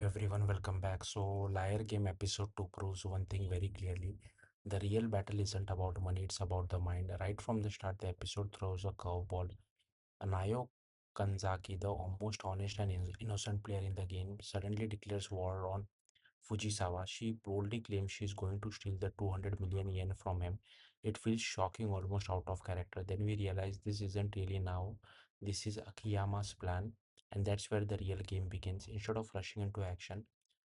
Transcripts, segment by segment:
Everyone, welcome back. So, Liar Game episode 2 proves one thing very clearly. The real battle isn't about money, it's about the mind. Right from the start, the episode throws a curveball. Nayo Kanzaki, the almost honest and innocent player in the game, suddenly declares war on Fujisawa. She boldly claims she's going to steal the 200 million yen from him. It feels shocking, almost out of character. Then we realize this isn't really now. This is Akiyama's plan, and that's where the real game begins. Instead of rushing into action,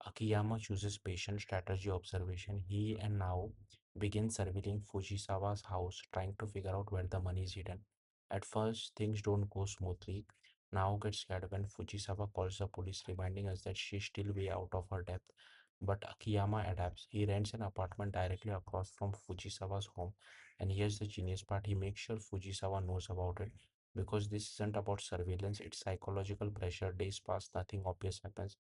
Akiyama chooses patient strategy observation. He and Nao begin surveilling Fujisawa's house, trying to figure out where the money is hidden. At first, things don't go smoothly. Nao gets scared when Fujisawa calls the police, reminding us that she's still way out of her depth. But Akiyama adapts. He rents an apartment directly across from Fujisawa's home. And here's the genius part, he makes sure Fujisawa knows about it. Because this isn't about surveillance, it's psychological pressure. Days pass, nothing obvious happens.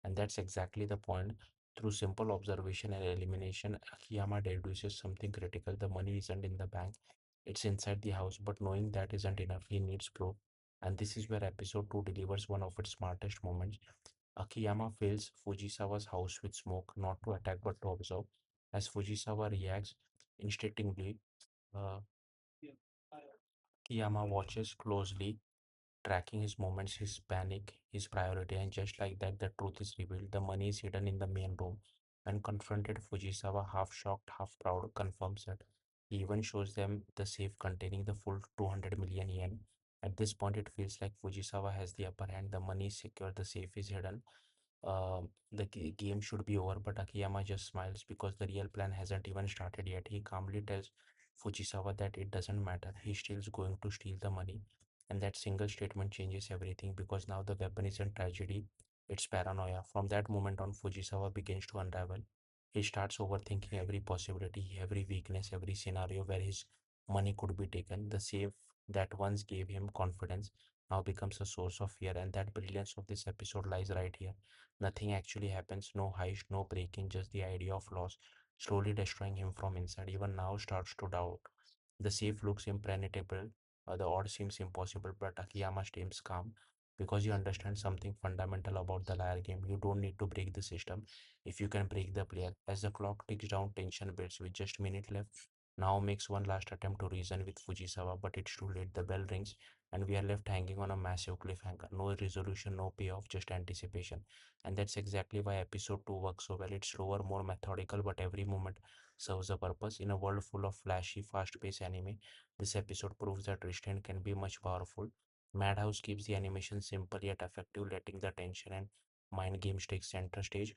And that's exactly the point. Through simple observation and elimination, Akiyama deduces something critical. The money isn't in the bank, it's inside the house. But knowing that isn't enough, he needs proof. And this is where episode 2 delivers one of its smartest moments. Akiyama fills Fujisawa's house with smoke, not to attack but to observe. As Fujisawa reacts instinctively, uh, Akiyama watches closely, tracking his movements, his panic, his priority, and just like that, the truth is revealed. The money is hidden in the main room. When confronted, Fujisawa, half shocked, half proud, confirms it. He even shows them the safe containing the full 200 million yen. At this point, it feels like Fujisawa has the upper hand. The money is secure, the safe is hidden. The game should be over, but Akiyama just smiles because the real plan hasn't even started yet. He calmly tells Fujisawa that it doesn't matter, he's still going to steal the money. And that single statement changes everything because now the weapon isn't tragedy, it's paranoia. From that moment on, Fujisawa begins to unravel. He starts overthinking every possibility, every weakness, every scenario where his money could be taken. The safe that once gave him confidence now becomes a source of fear, and that brilliance of this episode lies right here. Nothing actually happens, no heist, no break-in, just the idea of loss slowly destroying him from inside. Even now starts to doubt. The safe looks impenetrable, the odds seems impossible, but Akiyama stays calm because you understand something fundamental about the liar game. You don't need to break the system if you can break the player. As the clock ticks down, tension builds with just minute left. Now makes one last attempt to reason with Fujisawa, but it's too late. The bell rings, and we are left hanging on a massive cliffhanger. No resolution, no payoff, just anticipation. And that's exactly why episode 2 works so well. It's slower, more methodical, but every moment serves a purpose. In a world full of flashy, fast paced anime, this episode proves that restraint can be much powerful. Madhouse keeps the animation simple yet effective, letting the tension and mind games take center stage,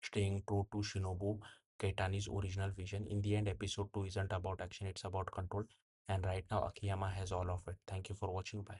staying true to Shinobu Kaitani's original vision. In the end, episode 2 isn't about action, it's about control. And right now, Akiyama has all of it. Thank you for watching. Bye.